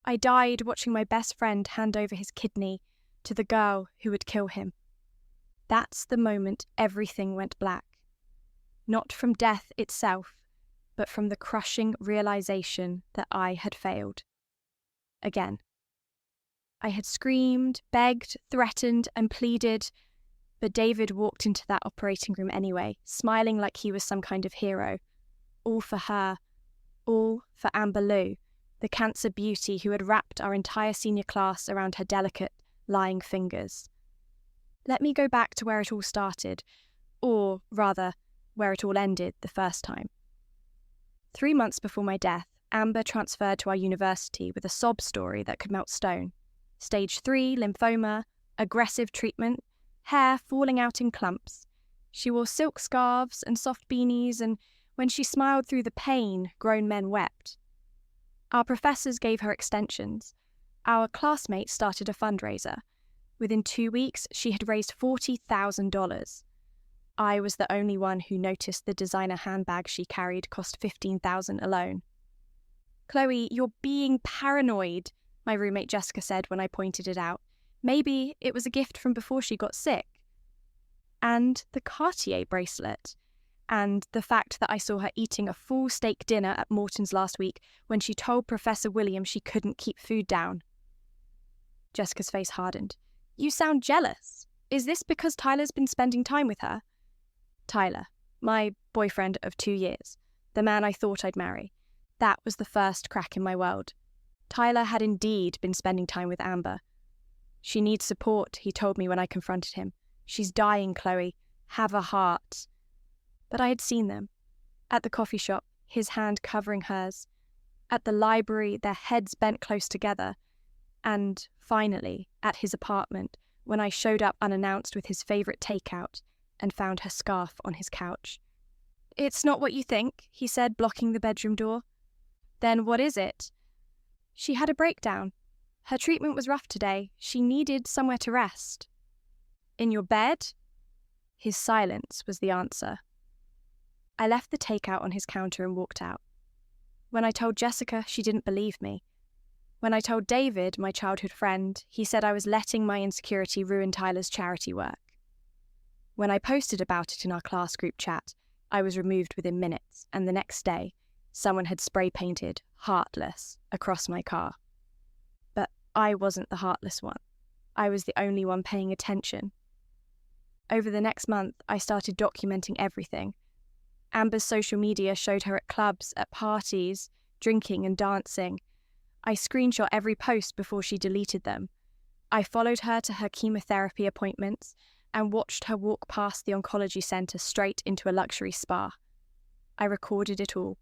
I died watching my best friend hand over his kidney to the girl who would kill him. That's the moment everything went black. Not from death itself, but from the crushing realization that I had failed. Again. I had screamed, begged, threatened, and pleaded, but David walked into that operating room anyway, smiling like he was some kind of hero. All for her. All for Amber Liu, the cancer beauty who had wrapped our entire senior class around her delicate, lying fingers. Let me go back to where it all started, or, rather, where it all ended the first time. 3 months before my death, Amber transferred to our university with a sob story that could melt stone. Stage 3 lymphoma, aggressive treatment, hair falling out in clumps. She wore silk scarves and soft beanies, and when she smiled through the pain, grown men wept. Our professors gave her extensions. Our classmates started a fundraiser. Within 2 weeks, she had raised $40,000. I was the only one who noticed the designer handbag she carried cost $15,000 alone. "Chloe, you're being paranoid," my roommate Jessica said when I pointed it out. "Maybe it was a gift from before she got sick." And the Cartier bracelet. And the fact that I saw her eating a full steak dinner at Morton's last week when she told Professor William she couldn't keep food down. Jessica's face hardened. "You sound jealous. Is this because Tyler's been spending time with her?" Tyler, my boyfriend of 2 years, the man I thought I'd marry. That was the first crack in my world. Tyler had indeed been spending time with Amber. "She needs support," he told me when I confronted him. "She's dying, Chloe. Have a heart." But I had seen them. At the coffee shop, his hand covering hers. At the library, their heads bent close together. And, finally, at his apartment, when I showed up unannounced with his favourite takeout and found her scarf on his couch. "It's not what you think," he said, blocking the bedroom door. "Then what is it?" "She had a breakdown. Her treatment was rough today. She needed somewhere to rest." "In your bed?" His silence was the answer. I left the takeout on his counter and walked out. When I told Jessica, she didn't believe me. When I told David, my childhood friend, he said I was letting my insecurity ruin Tyler's charity work. When I posted about it in our class group chat, I was removed within minutes, and the next day, someone had spray-painted "Heartless" across my car. But I wasn't the heartless one. I was the only one paying attention. Over the next month, I started documenting everything. Amber's social media showed her at clubs, at parties, drinking and dancing. I screenshot every post before she deleted them. I followed her to her chemotherapy appointments and watched her walk past the oncology centre straight into a luxury spa. I recorded it all.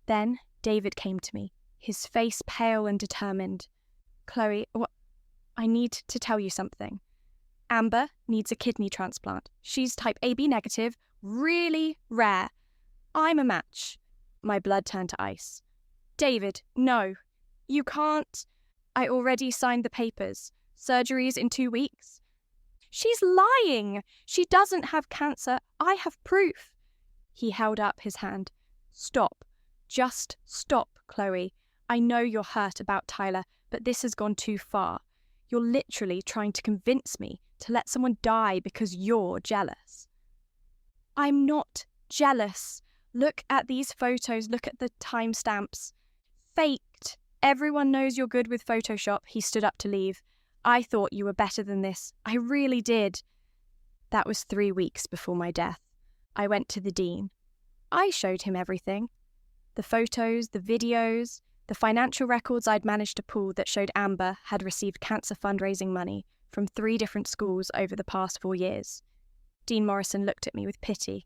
Then David came to me, his face pale and determined. "Chloe, I need to tell you something. Amber needs a kidney transplant. She's type AB negative, really rare. I'm a match." My blood turned to ice. "David, no. You can't. I already signed the papers. Surgery's in 2 weeks." "She's lying. She doesn't have cancer. I have proof." He held up his hand. "Stop. Just stop, Chloe. I know you're hurt about Tyler, but this has gone too far. You're literally trying to convince me to let someone die because you're jealous." "I'm not jealous. Look at these photos. Look at the timestamps. Faked. Everyone knows you're good with Photoshop." He stood up to leave. "I thought you were better than this. I really did." That was 3 weeks before my death. I went to the dean. I showed him everything. The photos, the videos, the financial records I'd managed to pull that showed Amber had received cancer fundraising money from 3 different schools over the past 4 years. Dean Morrison looked at me with pity.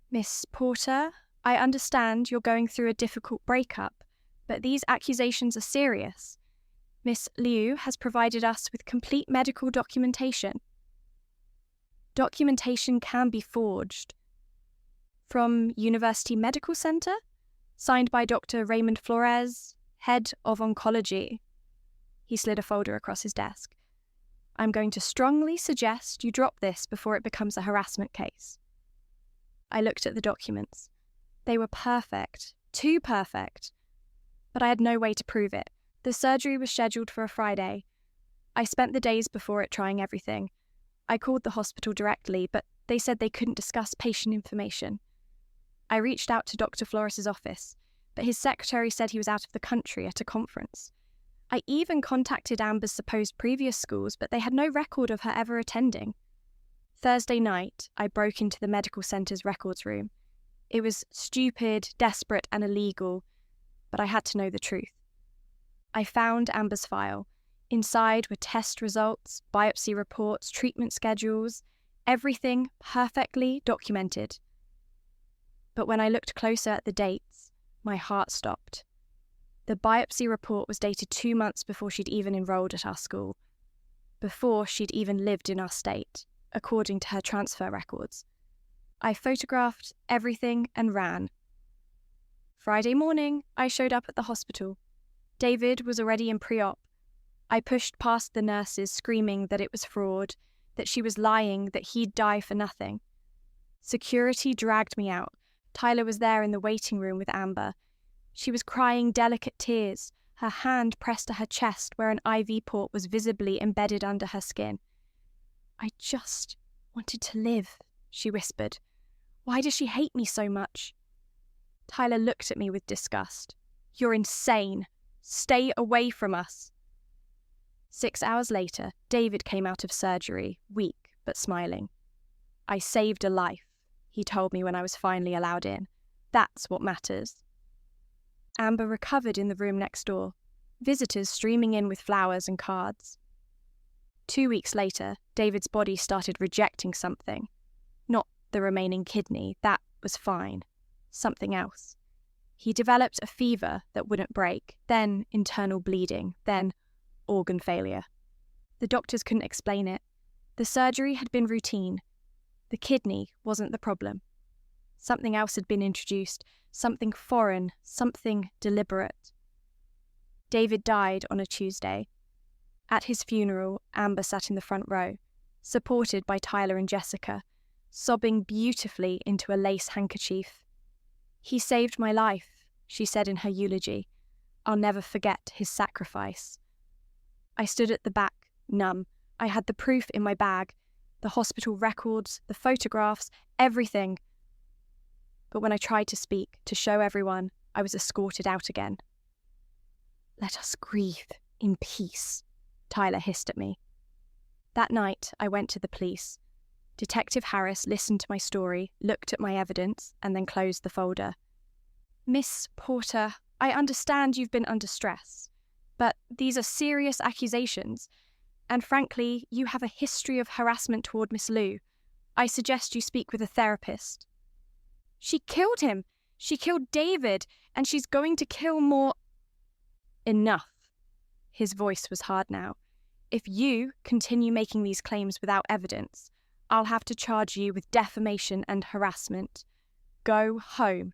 "Miss Porter, I understand you're going through a difficult breakup, but these accusations are serious. Miss Liu has provided us with complete medical documentation." "Documentation can be forged." "From University Medical Center? Signed by Dr. Raymond Flores, head of oncology." He slid a folder across his desk. "I'm going to strongly suggest you drop this before it becomes a harassment case." I looked at the documents. They were perfect, too perfect. But I had no way to prove it. The surgery was scheduled for a Friday. I spent the days before it trying everything. I called the hospital directly, but they said they couldn't discuss patient information. I reached out to Dr. Flores's office, but his secretary said he was out of the country at a conference. I even contacted Amber's supposed previous schools, but they had no record of her ever attending. Thursday night, I broke into the medical centre's records room. It was stupid, desperate, and illegal, but I had to know the truth. I found Amber's file. Inside were test results, biopsy reports, treatment schedules, everything perfectly documented. But when I looked closer at the dates, my heart stopped. The biopsy report was dated 2 months before she'd even enrolled at our school, before she'd even lived in our state, according to her transfer records. I photographed everything and ran. Friday morning, I showed up at the hospital. David was already in pre-op. I pushed past the nurses, screaming that it was fraud, that she was lying, that he'd die for nothing. Security dragged me out. Tyler was there in the waiting room with Amber. She was crying delicate tears, her hand pressed to her chest where an IV port was visibly embedded under her skin. "I just wanted to live," she whispered. "Why does she hate me so much?" Tyler looked at me with disgust. "You're insane. Stay away from us." 6 hours later, David came out of surgery, weak but smiling. "I saved a life," he told me when I was finally allowed in. "That's what matters." Amber recovered in the room next door, visitors streaming in with flowers and cards. 2 weeks later, David's body started rejecting something. Not the remaining kidney, that was fine. Something else. He developed a fever that wouldn't break, then internal bleeding, then organ failure. The doctors couldn't explain it. The surgery had been routine. The kidney wasn't the problem. Something else had been introduced, something foreign, something deliberate. David died on a Tuesday. At his funeral, Amber sat in the front row, supported by Tyler and Jessica, sobbing beautifully into a lace handkerchief. "He saved my life," she said in her eulogy. "I'll never forget his sacrifice." I stood at the back, numb. I had the proof in my bag, the hospital records, the photographs, everything. But when I tried to speak, to show everyone, I was escorted out again. "Let us grieve in peace," Tyler hissed at me. That night, I went to the police. Detective Harris listened to my story, looked at my evidence, and then closed the folder. "Miss Porter, I understand you've been under stress, but these are serious accusations, and frankly, you have a history of harassment toward Miss Liu. I suggest you speak with a therapist." "She killed him! She killed David, and she's going to kill more—" "Enough." His voice was hard now. "If you continue making these claims without evidence, I'll have to charge you with defamation and harassment. Go home."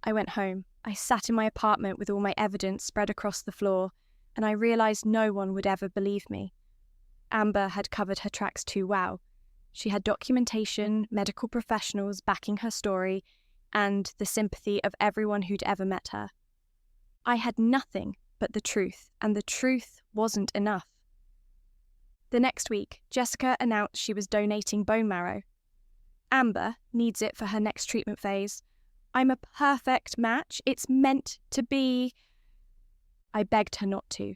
I went home. I sat in my apartment with all my evidence spread across the floor, and I realised no one would ever believe me. Amber had covered her tracks too well. She had documentation, medical professionals backing her story, and the sympathy of everyone who'd ever met her. I had nothing but the truth, and the truth wasn't enough. The next week, Jessica announced she was donating bone marrow. Amber needs it for her next treatment phase. "I'm a perfect match. It's meant to be." I begged her not to.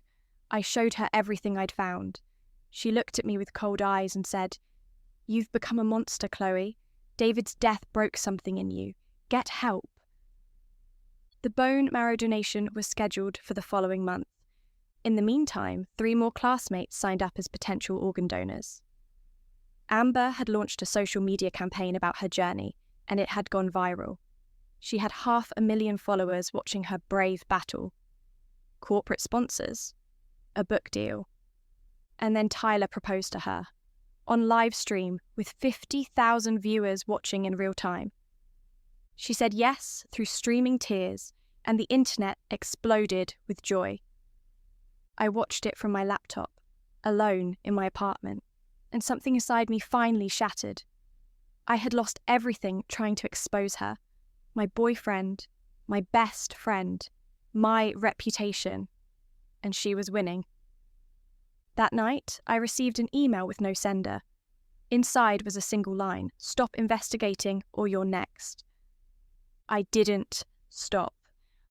I showed her everything I'd found. She looked at me with cold eyes and said, "You've become a monster, Chloe. David's death broke something in you. Get help." The bone marrow donation was scheduled for the following month. In the meantime, 3 more classmates signed up as potential organ donors. Amber had launched a social media campaign about her journey, and it had gone viral. She had 500,000 followers watching her brave battle. Corporate sponsors, a book deal. And then Tyler proposed to her, on live stream with 50,000 viewers watching in real time. She said yes through streaming tears, and the internet exploded with joy. I watched it from my laptop, alone in my apartment, and something inside me finally shattered. I had lost everything trying to expose her. My boyfriend, my best friend, my reputation. and she was winning. That night, I received an email with no sender. Inside was a single line: "Stop investigating or you're next." I didn't stop.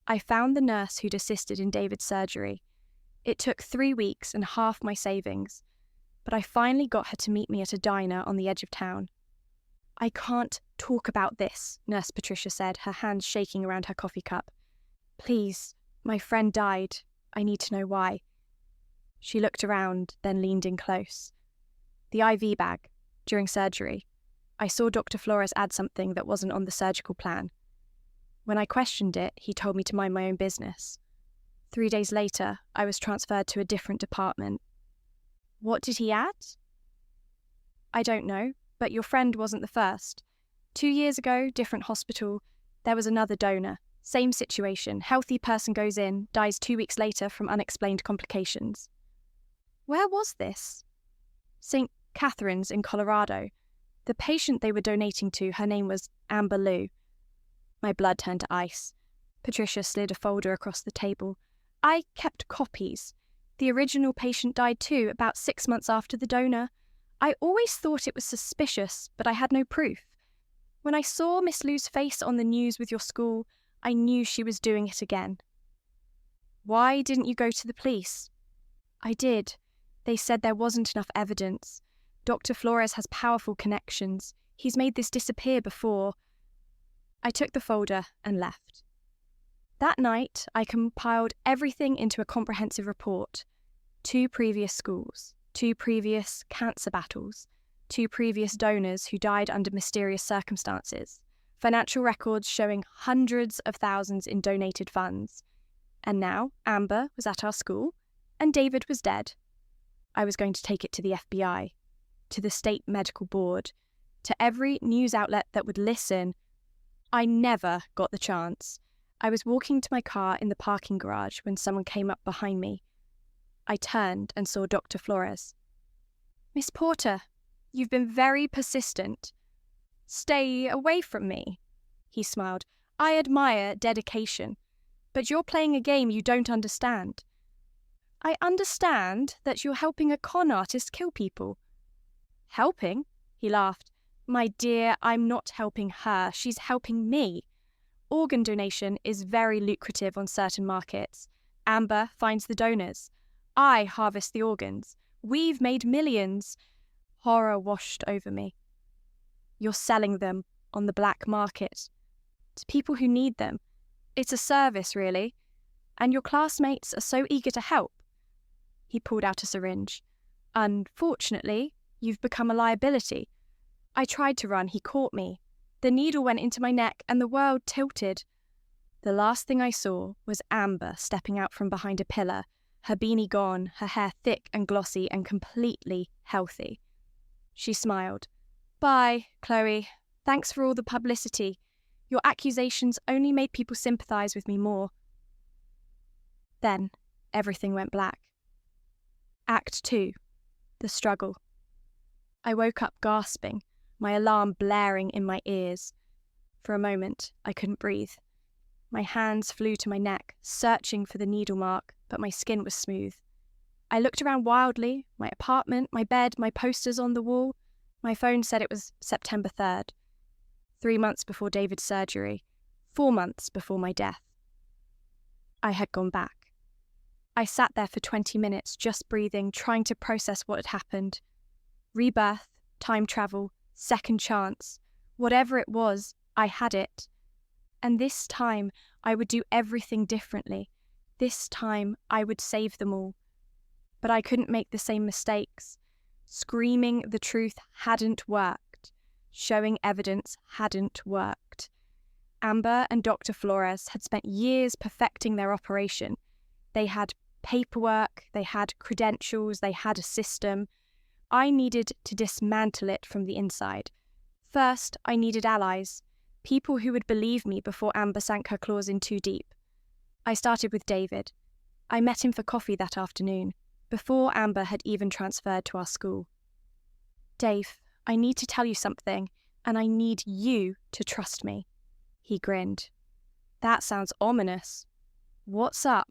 I found the nurse who'd assisted in David's surgery. It took 3 weeks and half my savings, but I finally got her to meet me at a diner on the edge of town. "I can't talk about this," Nurse Patricia said, her hands shaking around her coffee cup. "Please, my friend died. I need to know why." She looked around, then leaned in close. "The IV bag. During surgery, I saw Dr. Flores add something that wasn't on the surgical plan. When I questioned it, he told me to mind my own business. 3 days later, I was transferred to a different department." "What did he add?" "I don't know, but your friend wasn't the first. 2 years ago, different hospital, there was another donor. Same situation. Healthy person goes in, dies 2 weeks later from unexplained complications." "Where was this?" "St. Catherine's in Colorado. The patient they were donating to, her name was Amber Liu." My blood turned to ice. Patricia slid a folder across the table. "I kept copies. The original patient died too, about 6 months after the donor. I always thought it was suspicious, but I had no proof. When I saw Miss Liu's face on the news with your school, I knew she was doing it again." "Why didn't you go to the police?" "I did. They said there wasn't enough evidence. Dr. Flores has powerful connections. He's made this disappear before." I took the folder and left. That night, I compiled everything into a comprehensive report. 2 previous schools, 2 previous cancer battles, 2 previous donors who died under mysterious circumstances, financial records showing hundreds of thousands in donated funds. And now Amber was at our school, and David was dead. I was going to take it to the FBI, to the state medical board, to every news outlet that would listen. I never got the chance. I was walking to my car in the parking garage when someone came up behind me. I turned and saw Dr. Flores. "Miss Porter, you've been very persistent." "Stay away from me," he smiled. "I admire dedication, but you're playing a game you don't understand." "I understand that you're helping a con artist kill people." "Helping?" He laughed. "My dear, I'm not helping her. She's helping me. Organ donation is very lucrative on certain markets. Amber finds the donors. I harvest the organs. We've made millions." Horror washed over me. "You're selling them on the black market to people who need them. It's a service, really. And your classmates are so eager to help." He pulled out a syringe. "Unfortunately, you've become a liability." I tried to run. He caught me. The needle went into my neck and the world tilted. The last thing I saw was Amber stepping out from behind a pillar, her beanie gone, her hair thick and glossy and completely healthy. She smiled. "Bye, Chloe. Thanks for all the publicity. Your accusations only made people sympathise with me more." Then everything went black. Act 2. The struggle. I woke up gasping, my alarm blaring in my ears. For a moment, I couldn't breathe. My hands flew to my neck, searching for the needle mark, but my skin was smooth. I looked around wildly, my apartment, my bed, my posters on the wall. My phone said it was September 3rd, 3 months before David's surgery, 4 months before my death. I had gone back. I sat there for 20 minutes, just breathing, trying to process what had happened. Rebirth, time travel, second chance, whatever it was, I had it. And this time, I would do everything differently. This time, I would save them all. But I couldn't make the same mistakes. Screaming the truth hadn't worked. Showing evidence hadn't worked. Amber and Dr. Flores had spent years perfecting their operation. They had paperwork, they had credentials, they had a system. I needed to dismantle it from the inside. First, I needed allies, people who would believe me before Amber sank her claws in too deep. I started with David. I met him for coffee that afternoon, before Amber had even transferred to our school. "Dave, I need to tell you something, and I need you to trust me." He grinned. "That sounds ominous. What's up?"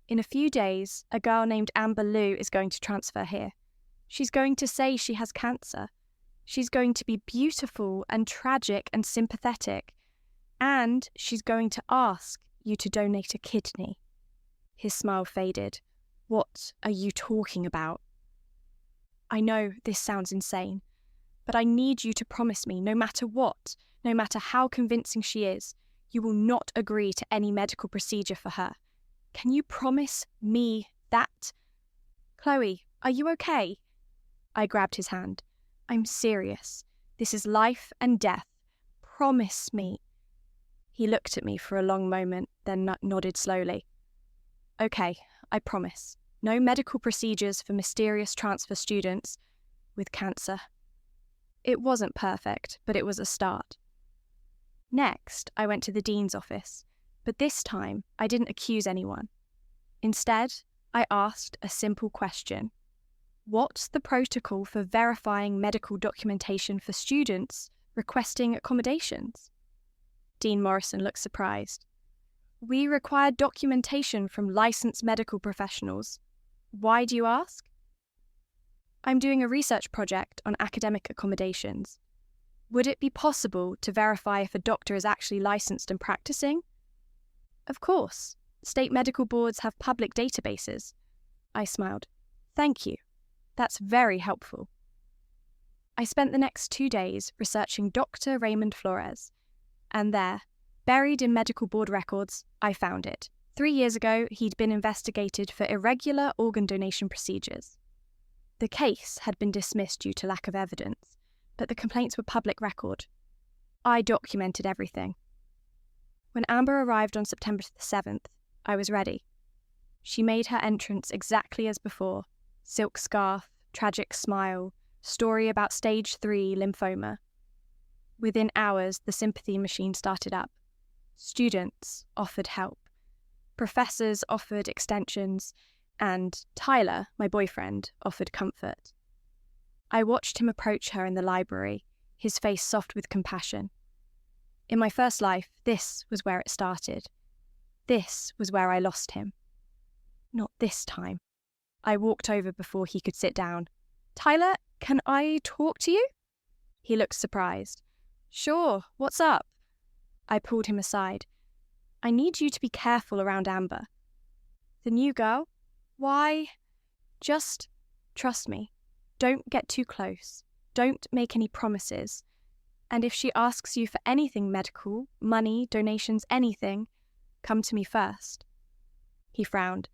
In a few days, a girl named Amber Liu is going to transfer here. She's going to say she has cancer. She's going to be beautiful and tragic and sympathetic. And she's going to ask you to donate a kidney. His smile faded. What are you talking about? I know this sounds insane, but I need you to promise me, no matter what, no matter how convincing she is, you will not agree to any medical procedure for her. Can you promise me that? Chloe, are you okay? I grabbed his hand. I'm serious. This is life and death. Promise me. He looked at me for a long moment, then nodded slowly. Okay, I promise. No medical procedures for mysterious transfer students with cancer. It wasn't perfect, but it was a start. Next, I went to the dean's office, but this time I didn't accuse anyone. Instead, I asked a simple question. What's the protocol for verifying medical documentation for students requesting accommodations? Dean Morrison looked surprised. We require documentation from licensed medical professionals. Why do you ask? I'm doing a research project on academic accommodations. Would it be possible to verify if a doctor is actually licensed and practicing? Of course. State medical boards have public databases. I smiled. Thank you. That's very helpful. I spent the next 2 days researching Dr. Raymond Flores, and there, buried in medical board records, I found it. 3 years ago, he'd been investigated for irregular organ donation procedures. The case had been dismissed due to lack of evidence, but the complaints were public record. I documented everything. When Amber arrived on September the 7th, I was ready. She made her entrance exactly as before. Silk scarf, tragic smile, story about stage 3 lymphoma. Within hours, the sympathy machine started up. Students offered help. Professors offered extensions, and Tyler, my boyfriend, offered comfort. I watched him approach her in the library, his face soft with compassion. In my first life, this was where it started. This was where I lost him. Not this time. I walked over before he could sit down. Tyler, can I talk to you? He looked surprised. Sure, what's up? I pulled him aside. I need you to be careful around Amber. The new girl? Why? Just trust me. Don't get too close. Don't make any promises. And if she asks you for anything medical, money, donations, anything, come to me first. He frowned.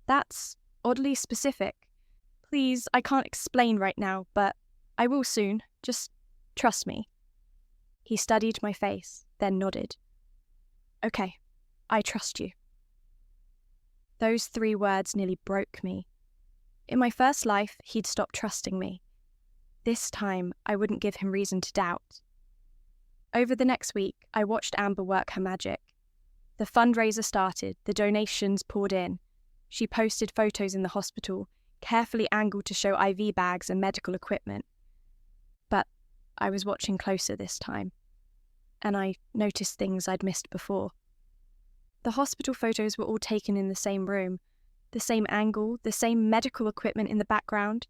That's oddly specific. Please, I can't explain right now, but I will soon. Just trust me. He studied my face, then nodded. Okay, I trust you. Those 3 words nearly broke me. In my first life, he'd stopped trusting me. This time, I wouldn't give him reason to doubt. Over the next week, I watched Amber work her magic. The fundraiser started, the donations poured in. She posted photos in the hospital, carefully angled to show IV bags and medical equipment. But I was watching closer this time, and I noticed things I'd missed before. The hospital photos were all taken in the same room, the same angle, the same medical equipment in the background.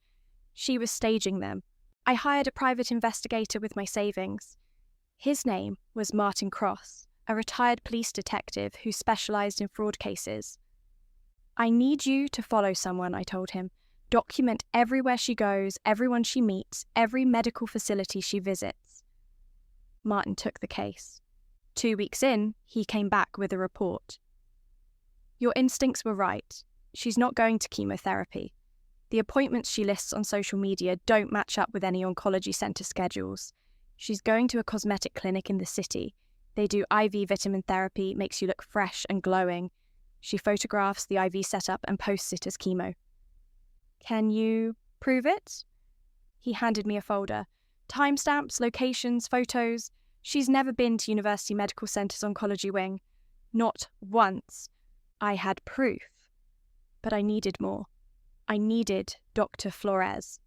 She was staging them. I hired a private investigator with my savings. His name was Martin Cross, a retired police detective who specialised in fraud cases. I need you to follow someone, I told him. Document everywhere she goes, everyone she meets, every medical facility she visits. Martin took the case. 2 weeks in, he came back with a report. Your instincts were right. She's not going to chemotherapy. The appointments she lists on social media don't match up with any oncology centre schedules. She's going to a cosmetic clinic in the city. They do IV vitamin therapy, makes you look fresh and glowing. She photographs the IV setup and posts it as chemo. Can you prove it? He handed me a folder. Timestamps, locations, photos. She's never been to University Medical Centre's oncology wing. Not once. I had proof. But I needed more. I needed Dr. Flores.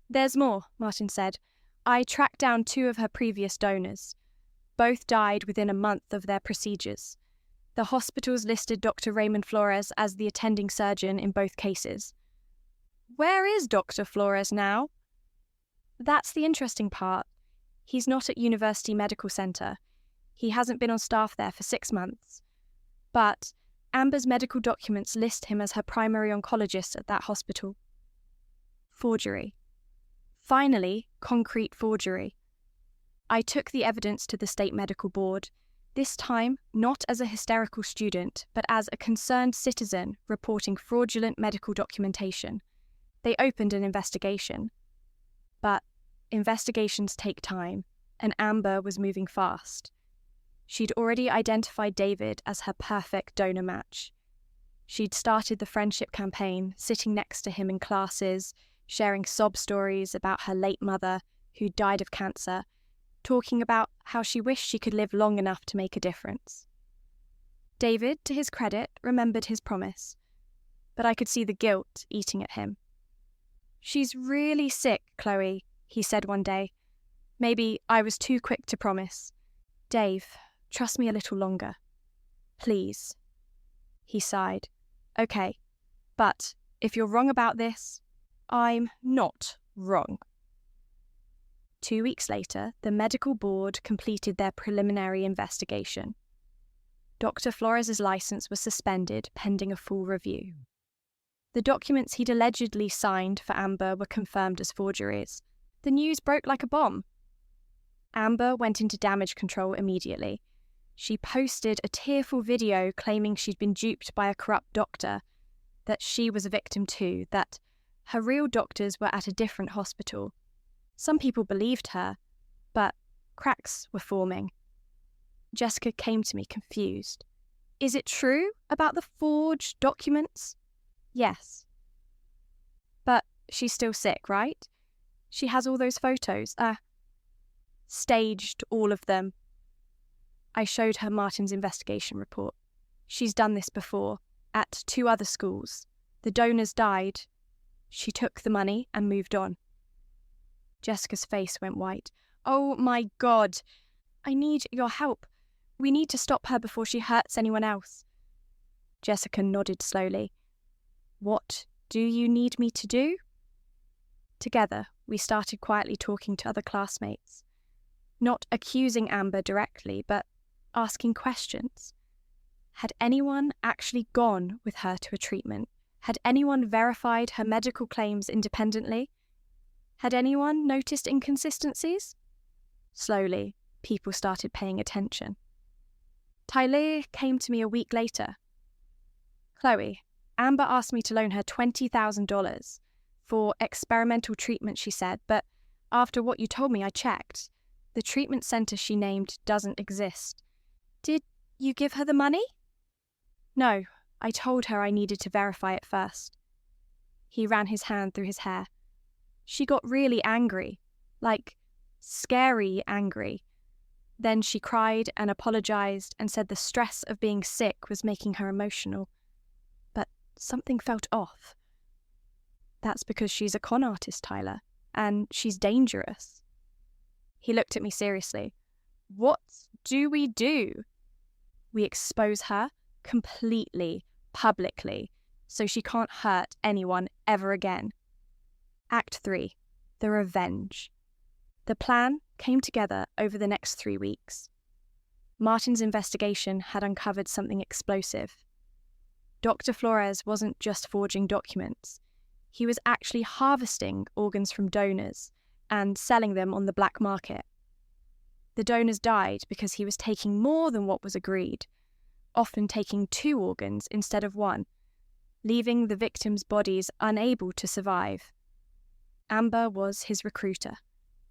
There's more, Martin said. I tracked down 2 of her previous donors. Both died within a month of their procedures. The hospitals listed Dr. Raymond Flores as the attending surgeon in both cases. Where is Dr. Flores now? That's the interesting part. He's not at University Medical Center. He hasn't been on staff there for 6 months. But Amber's medical documents list him as her primary oncologist at that hospital. Forgery. Finally, concrete forgery. I took the evidence to the state medical board, this time not as a hysterical student, but as a concerned citizen reporting fraudulent medical documentation. They opened an investigation. But investigations take time, and Amber was moving fast. She'd already identified David as her perfect donor match. She'd started the friendship campaign, sitting next to him in classes, sharing sob stories about her late mother, who died of cancer, talking about how she wished she could live long enough to make a difference. David, to his credit, remembered his promise, but I could see the guilt eating at him. "She's really sick, Chloe," he said one day. "Maybe I was too quick to promise. Dave, trust me a little longer. Please." He sighed. "Okay, but if you're wrong about this, I'm not wrong." 2 weeks later, the medical board completed their preliminary investigation. Dr. Flores' license was suspended pending a full review. The documents he'd allegedly signed for Amber were confirmed as forgeries. The news broke like a bomb. Amber went into damage control immediately. She posted a tearful video claiming she'd been duped by a corrupt doctor, that she was a victim too, that her real doctors were at a different hospital. Some people believed her, but cracks were forming. Jessica came to me confused. "Is it true about the forged documents?" "Yes." "But she's still sick, right? She has all those photos. Staged, all of them." I showed her Martin's investigation report. "She's done this before, at 2 other schools. The donors died. She took the money and moved on." Jessica's face went white. "Oh my God! I need your help. We need to stop her before she hurts anyone else." Jessica nodded slowly. "What do you need me to do?" Together, we started quietly talking to other classmates. Not accusing Amber directly, but asking questions. Had anyone actually gone with her to a treatment? Had anyone verified her medical claims independently? Had anyone noticed inconsistencies? Slowly, people started paying attention. Tyler came to me a week later. "Chloe, Amber asked me to loan her $20,000 for experimental treatment," she said, "but after what you told me, I checked. The treatment center she named doesn't exist. Did you give her the money?" "No, I told her I needed to verify it first." He ran his hand through his hair. "She got really angry, like scary angry. Then she cried and apologized and said the stress of being sick was making her emotional. But something felt off." "That's because she's a con artist, Tyler, and she's dangerous." He looked at me seriously. "What do we do?" "We expose her completely, publicly, so she can't hurt anyone ever again." Act 3. The Revenge. The plan came together over the next 3 weeks. Martin's investigation had uncovered something explosive. Dr. Flores wasn't just forging documents. He was actually harvesting organs from donors and selling them on the black market. The donors died because he was taking more than what was agreed, often taking 2 organs instead of 1, leaving the victims' bodies unable to survive. Amber was his recruiter.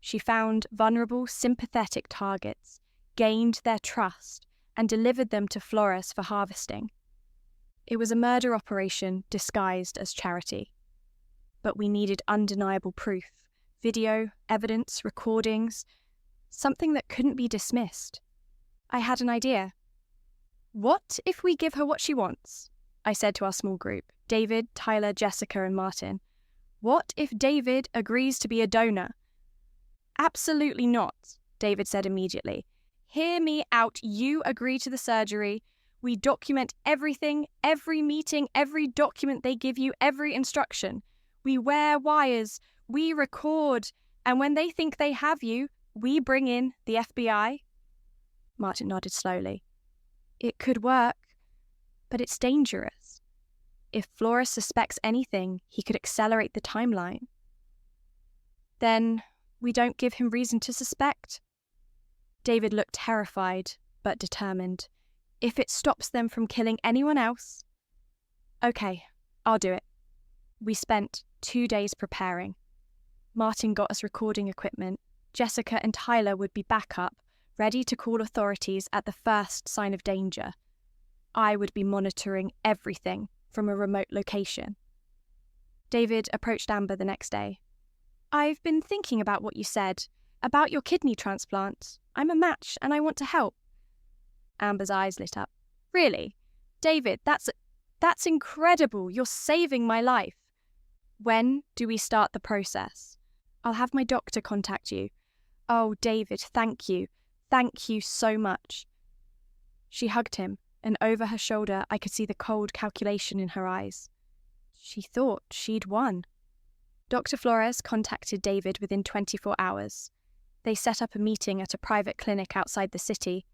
She found vulnerable, sympathetic targets, gained their trust, and delivered them to Flores for harvesting. It was a murder operation disguised as charity. But we needed undeniable proof, video, evidence, recordings, something that couldn't be dismissed. I had an idea. "What if we give her what she wants?" I said to our small group, David, Tyler, Jessica, and Martin. "What if David agrees to be a donor?" "Absolutely not," David said immediately. "Hear me out. You agree to the surgery. We document everything, every meeting, every document they give you, every instruction. We wear wires, we record, and when they think they have you, we bring in the FBI. Martin nodded slowly. It could work, but it's dangerous. If Flores suspects anything, he could accelerate the timeline. Then we don't give him reason to suspect. David looked terrified, but determined. If it stops them from killing anyone else... Okay, I'll do it. We spent 2 days preparing. Martin got us recording equipment. Jessica and Tyler would be back up, ready to call authorities at the first sign of danger. I would be monitoring everything from a remote location. David approached Amber the next day. I've been thinking about what you said, about your kidney transplant. I'm a match and I want to help. Amber's eyes lit up. Really? David, that's incredible. You're saving my life. When do we start the process? I'll have my doctor contact you. Oh, David, thank you. Thank you so much. She hugged him, and over her shoulder I could see the cold calculation in her eyes. She thought she'd won. Dr. Flores contacted David within 24 hours. They set up a meeting at a private clinic outside the city.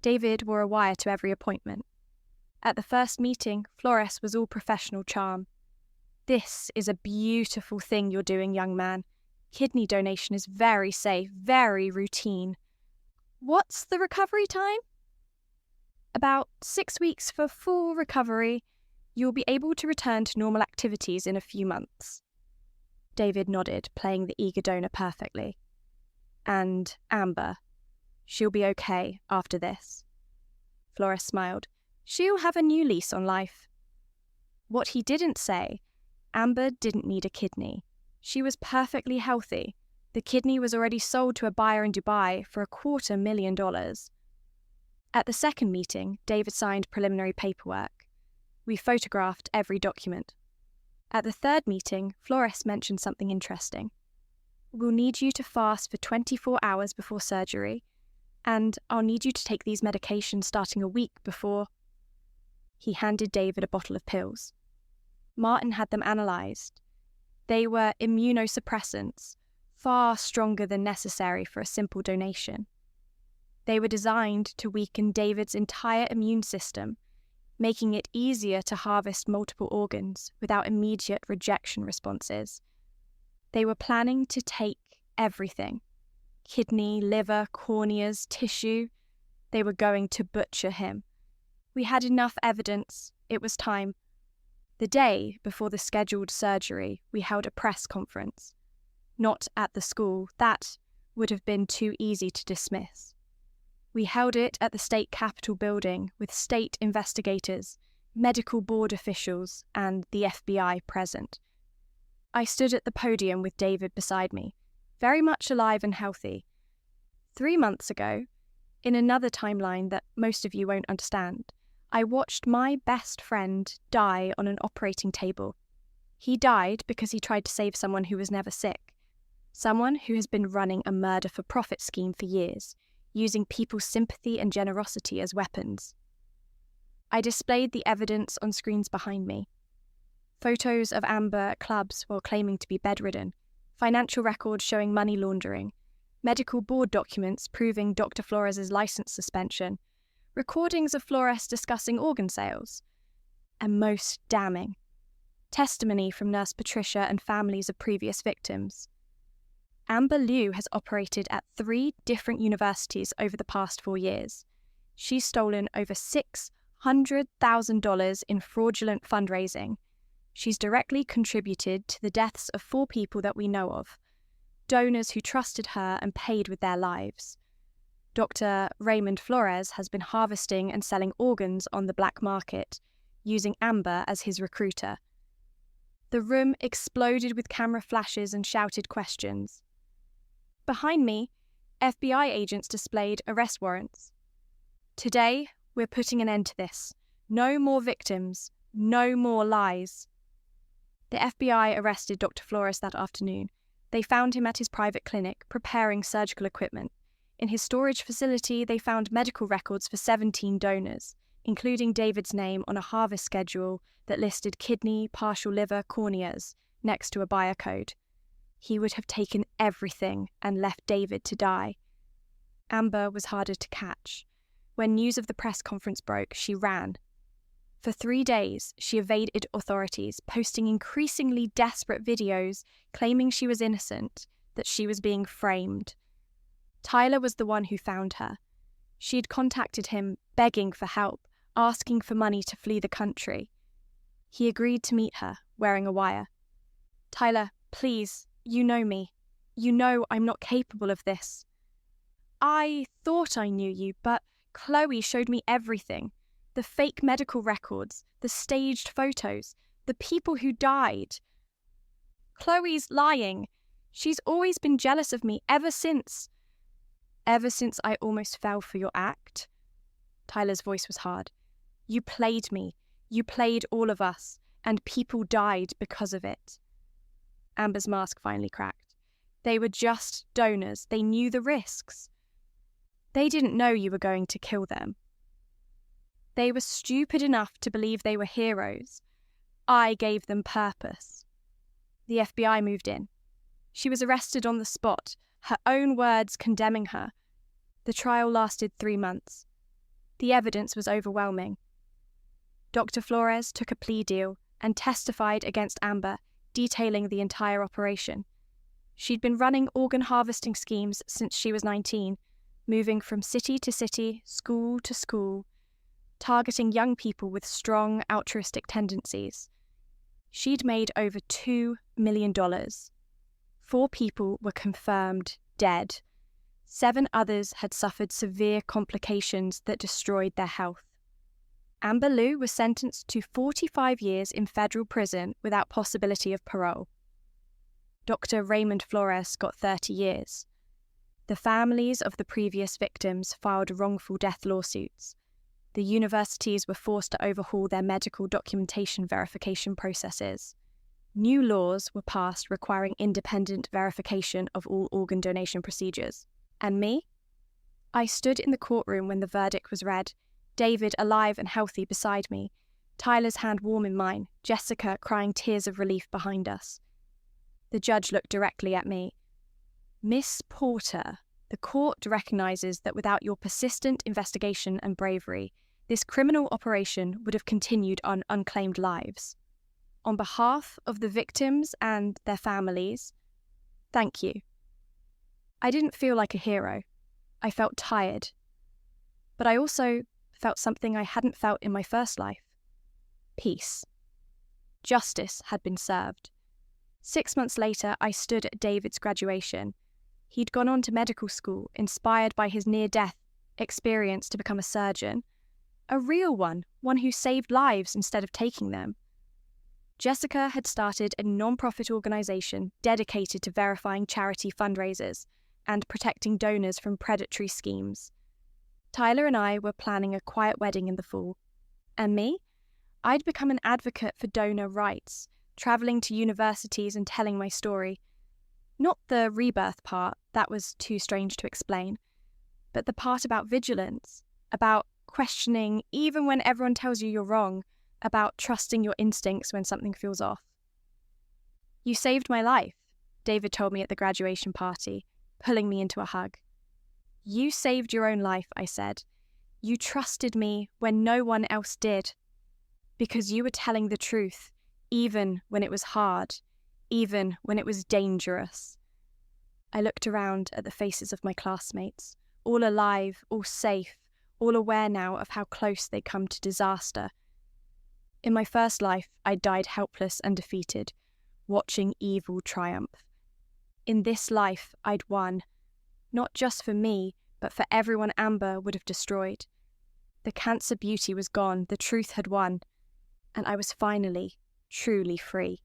David wore a wire to every appointment. At the first meeting, Flores was all professional charm. This is a beautiful thing you're doing, young man. Kidney donation is very safe, very routine. What's the recovery time? About 6 weeks for full recovery. You'll be able to return to normal activities in a few months. David nodded, playing the eager donor perfectly. And Amber, she'll be okay after this. Flores smiled. She'll have a new lease on life. What he didn't say, Amber didn't need a kidney. She was perfectly healthy. The kidney was already sold to a buyer in Dubai for $250,000. At the second meeting, David signed preliminary paperwork. We photographed every document. At the third meeting, Flores mentioned something interesting. We'll need you to fast for 24 hours before surgery, and I'll need you to take these medications starting a week before... He handed David a bottle of pills. Martin had them analysed. They were immunosuppressants, far stronger than necessary for a simple donation. They were designed to weaken David's entire immune system, making it easier to harvest multiple organs without immediate rejection responses. They were planning to take everything. Kidney, liver, corneas, tissue. They were going to butcher him. We had enough evidence. It was time. The day before the scheduled surgery, we held a press conference. Not at the school. That would have been too easy to dismiss. We held it at the state capitol building with state investigators, medical board officials, and the FBI present. I stood at the podium with David beside me, very much alive and healthy. 3 months ago, in another timeline that most of you won't understand, I watched my best friend die on an operating table. He died because he tried to save someone who was never sick, someone who has been running a murder-for-profit scheme for years, using people's sympathy and generosity as weapons. I displayed the evidence on screens behind me. Photos of Amber at clubs while claiming to be bedridden, financial records showing money laundering, medical board documents proving Dr. Flores' license suspension, recordings of Flores discussing organ sales, and most damning, testimony from Nurse Patricia and families of previous victims. Amber Liu has operated at 3 different universities over the past 4 years. She's stolen over $600,000 in fraudulent fundraising. She's directly contributed to the deaths of 4 people that we know of, donors who trusted her and paid with their lives. Dr. Raymond Flores has been harvesting and selling organs on the black market, using Amber as his recruiter. The room exploded with camera flashes and shouted questions. Behind me, FBI agents displayed arrest warrants. Today, we're putting an end to this. No more victims, no more lies. The FBI arrested Dr. Flores that afternoon. They found him at his private clinic, preparing surgical equipment. In his storage facility, they found medical records for 17 donors. including David's name on a harvest schedule that listed kidney, partial liver, corneas next to a buyer code. He would have taken everything and left David to die. Amber was harder to catch. When news of the press conference broke, she ran. For 3 days, she evaded authorities, posting increasingly desperate videos claiming she was innocent, that she was being framed. Tyler was the one who found her. She'd contacted him, begging for help, asking for money to flee the country. He agreed to meet her, wearing a wire. "Tyler, please, you know me. You know I'm not capable of this." "I thought I knew you, but Chloe showed me everything. The fake medical records, the staged photos, the people who died." "Chloe's lying. She's always been jealous of me ever since." "Ever since I almost fell for your act?" Tyler's voice was hard. "You played me. You played all of us, and people died because of it." Amber's mask finally cracked. "They were just donors. They knew the risks." "They didn't know you were going to kill them." "They were stupid enough to believe they were heroes. I gave them purpose." The FBI moved in. She was arrested on the spot, her own words condemning her. The trial lasted 3 months. The evidence was overwhelming. Dr. Flores took a plea deal and testified against Amber, detailing the entire operation. She'd been running organ harvesting schemes since she was 19, moving from city to city, school to school, targeting young people with strong altruistic tendencies. She'd made over $2 million. 4 people were confirmed dead. 7 others had suffered severe complications that destroyed their health. Amber Liu was sentenced to 45 years in federal prison without possibility of parole. Dr. Raymond Flores got 30 years. The families of the previous victims filed wrongful death lawsuits. The universities were forced to overhaul their medical documentation verification processes. New laws were passed requiring independent verification of all organ donation procedures. And me? I stood in the courtroom when the verdict was read, David alive and healthy beside me, Tyler's hand warm in mine, Jessica crying tears of relief behind us. The judge looked directly at me. "Miss Porter, the court recognizes that without your persistent investigation and bravery, this criminal operation would have continued on unclaimed lives. On behalf of the victims and their families, thank you." I didn't feel like a hero. I felt tired. But I also felt something I hadn't felt in my first life. Peace. Justice had been served. 6 months later, I stood at David's graduation. He'd gone on to medical school, inspired by his near-death experience to become a surgeon. A real one who saved lives instead of taking them. Jessica had started a non-profit organisation dedicated to verifying charity fundraisers and protecting donors from predatory schemes. Tyler and I were planning a quiet wedding in the fall. And me? I'd become an advocate for donor rights, travelling to universities and telling my story. Not the rebirth part, that was too strange to explain, but the part about vigilance, about questioning even when everyone tells you you're wrong, about trusting your instincts when something feels off. "You saved my life," David told me at the graduation party, pulling me into a hug. "You saved your own life," I said. "You trusted me when no one else did. Because you were telling the truth, even when it was hard, even when it was dangerous." I looked around at the faces of my classmates, all alive, all safe, all aware now of how close they'd come to disaster. In my first life, I died helpless and defeated, watching evil triumph. In this life, I'd won. Not just for me, but for everyone Amber would have destroyed. The cancer beauty was gone, the truth had won, and I was finally, truly free.